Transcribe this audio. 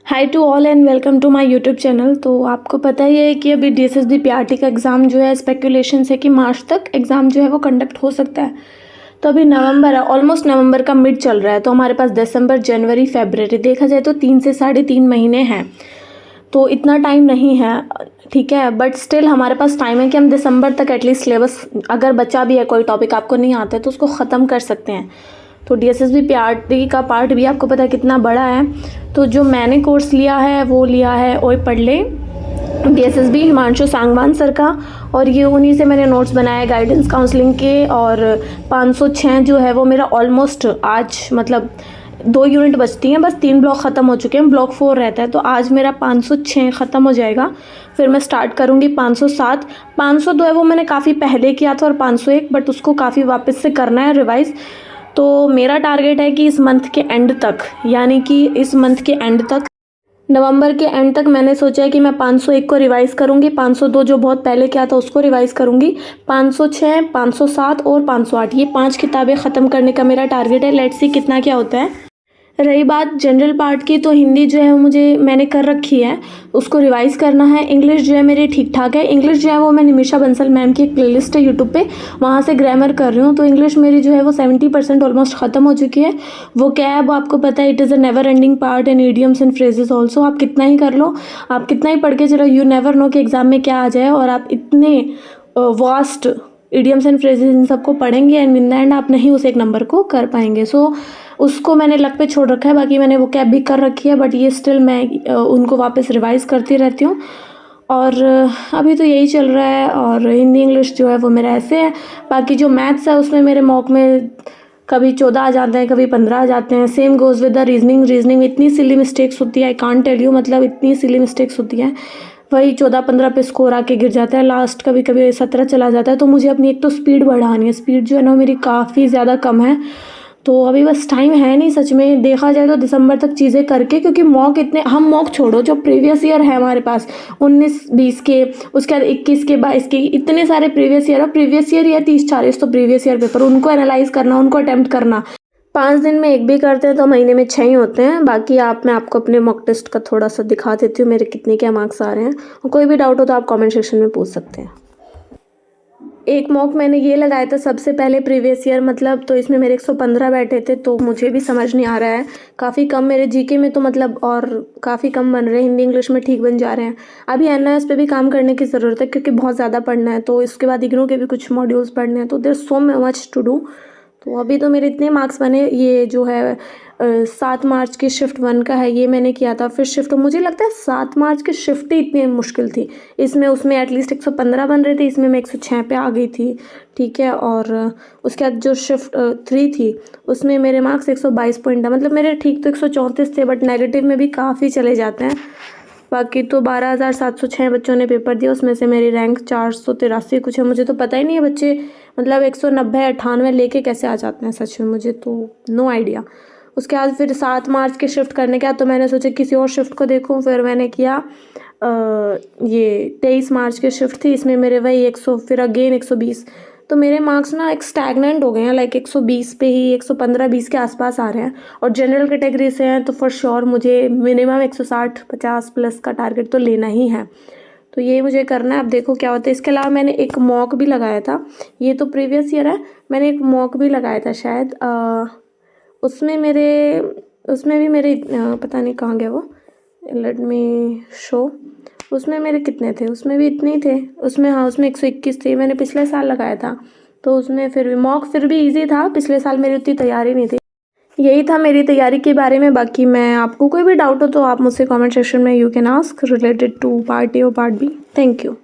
Hi to all and welcome to my YouTube channel. तो आपको पता ही है कि अभी डीएसएसबी पीआरटी का एग्ज़ाम जो है स्पेकुलेशन है कि मार्च तक एग्ज़ाम जो है वो कंडक्ट हो सकता है। तो अभी नवंबर है, ऑलमोस्ट नवंबर का मिड चल रहा है, तो हमारे पास दिसंबर जनवरी फरवरी देखा जाए तो 3 से 3.5 महीने हैं। तो इतना टाइम नहीं है, ठीक है, बट स्टिल हमारे पास टाइम है कि हम दिसंबर तक एटलीस्ट सिलेबस, अगर बचा भी है कोई टॉपिक आपको नहीं आता है तो उसको ख़त्म कर सकते हैं। तो डीएसएसबी पीआरटी का पार्ट भी आपको पता है कितना बड़ा है। तो जो मैंने कोर्स लिया है वो लिया है ओए पढ़ले डीएसएसबी हिमांशु सांगवान सर का, और ये उन्हीं से मैंने नोट्स बनाए गाइडेंस काउंसलिंग के। और 506 जो है वो मेरा ऑलमोस्ट आज मतलब 2 यूनिट बचती हैं, बस 3 ब्लॉक ख़त्म हो चुके हैं, ब्लॉक 4 रहता है। तो आज मेरा 506 ख़त्म हो जाएगा, फिर मैं स्टार्ट करूँगी 507। 502 है वो मैंने काफ़ी पहले किया था, और 501 बट उसको काफ़ी वापस से करना है रिवाइज़। तो मेरा टारगेट है कि इस मंथ के एंड तक, यानी कि इस मंथ के एंड तक, नवंबर के एंड तक मैंने सोचा है कि मैं 501 को रिवाइज़ करूँगी, 502 जो बहुत पहले किया था उसको रिवाइज़ करूँगी, 506, 507 और 508, ये 5 किताबें ख़त्म करने का मेरा टारगेट है। लेट्स सी कितना क्या होता है। रही बात जनरल पार्ट की, तो हिंदी जो है वो मैंने कर रखी है, उसको रिवाइज़ करना है। इंग्लिश जो है मेरी ठीक ठाक है। इंग्लिश जो है वो मैं निमिषा बंसल मैम की एक प्लेलिस्ट है यूट्यूब पे, वहाँ से ग्रामर कर रही हूँ। तो इंग्लिश मेरी जो है वो 70% ऑलमोस्ट ख़त्म हो चुकी है। वो क्या है वो आपको पता है, it is a never ending part and idioms and phrases also. आप कितना ही कर लो, आप कितना ही पढ़ के चलो, यू नेवर नो कि एग्ज़ाम में क्या आ जाए। और आप इतने वास्ट इडियम्स एंड फ्रेजेस इन सबको पढ़ेंगे एंड इन द एंड आप नहीं उस एक नंबर को कर पाएंगे। सो उसको मैंने लक पे छोड़ रखा है। बाकी मैंने वो कैब भी कर रखी है, बट ये स्टिल मैं उनको वापस रिवाइज़ करती रहती हूँ। और अभी तो यही चल रहा है। और हिंदी इंग्लिश जो है वो मेरा ऐसे है। बाकी जो मैथ्स है उसमें मेरे मॉक में कभी 14 आ जाते हैं, कभी 15 आ जाते हैं। Same goes with the reasoning में इतनी सिली मिस्टेक्स होती है, आई कांट टेल यू, मतलब इतनी सिली मिस्टेक्स होती हैं। वही 14-15 पे स्कोर आके गिर जाता है, लास्ट कभी कभी 17 चला जाता है। तो मुझे अपनी एक तो स्पीड बढ़ानी है, स्पीड जो है ना मेरी काफ़ी ज़्यादा कम है। तो अभी बस टाइम है नहीं सच में, देखा जाए तो दिसंबर तक चीज़ें करके, क्योंकि मॉक इतने, हम मॉक छोड़ो, जो प्रीवियस ईयर है हमारे पास 19-20 के, उसके बाद 21 के, 22 के, इतने सारे प्रीवियस ईयर है। प्रीवियस ईयर या 30-40 तो प्रीवियस ईयर पेपर, उनको एनालाइज करना, उनको अटैम्प्ट करना। 5 दिन में एक भी करते हैं तो महीने में 6 ही होते हैं। बाकी मैं आपको अपने मॉक टेस्ट का थोड़ा सा दिखा देती हूँ, मेरे कितने क्या मार्क्स आ रहे हैं। और कोई भी डाउट हो तो आप कमेंट सेक्शन में पूछ सकते हैं। एक मॉक मैंने ये लगाया था सबसे पहले प्रीवियस ईयर, मतलब तो इसमें मेरे 115 बैठे थे, तो मुझे भी समझ नहीं आ रहा है, काफ़ी कम मेरे जीके में तो मतलब, और काफ़ी कम बन रहे हैं, हिंदी इंग्लिश में ठीक बन जा रहे हैं। अभी एनआईएस पे भी काम करने की ज़रूरत है, क्योंकि बहुत ज़्यादा पढ़ना है। तो इसके बाद इग्नू के भी कुछ मॉड्यूल्स पढ़ने हैं, तो there so much to do. तो अभी तो मेरे इतने मार्क्स बने। ये जो है 7 मार्च की शिफ्ट 1 का है, ये मैंने किया था। फिर शिफ्ट, मुझे लगता है 7 मार्च की शिफ्ट ही इतनी मुश्किल थी। इसमें उसमें एटलीस्ट 115 बन रहे थे, इसमें मैं 106 पे आ गई थी, ठीक है। और उसके बाद जो शिफ्ट 3 थी उसमें मेरे मार्क्स 122 पॉइंट है, मतलब मेरे ठीक तो 134 थे, बट नेगेटिव में भी काफ़ी चले जाते हैं। बाकी तो 12,706 बच्चों ने पेपर दिया, उसमें से मेरी रैंक 483 कुछ है। मुझे तो पता ही नहीं है बच्चे मतलब 190-98 लेके कैसे आ जाते हैं, सच में मुझे तो नो आइडिया। उसके बाद फिर 7 मार्च के शिफ्ट करने के बाद तो मैंने सोचा किसी और शिफ्ट को देखूं। फिर मैंने किया ये 23 मार्च की शिफ्ट थी, इसमें मेरे वही 100, फिर अगेन 120। तो मेरे मार्क्स ना एक स्टैगनेंट हो गए हैं, लाइक 120 पे ही, 115-20 के आसपास आ रहे हैं। और जनरल कैटेगरी से हैं तो फॉर श्योर मुझे मिनिमम 160-50 प्लस का टारगेट तो लेना ही है। तो ये मुझे करना है, अब देखो क्या होता है। इसके अलावा मैंने एक मॉक भी लगाया था, ये तो प्रीवियस ईयर है, मैंने एक मॉक भी लगाया था शायद, उसमें भी मेरे पता नहीं कहाँ गया वो, लेट मी शो। उसमें मेरे कितने थे, उसमें भी इतने ही थे, उसमें हाँ उसमें 121 थे, मैंने पिछले साल लगाया था। तो उसमें फिर भी मॉक फिर भी ईजी था, पिछले साल मेरी उतनी तैयारी नहीं थी। यही था मेरी तैयारी के बारे में। बाकी मैं, आपको कोई भी डाउट हो तो आप मुझसे कमेंट सेक्शन में you can ask related to part A और पार्ट बी। Thank you.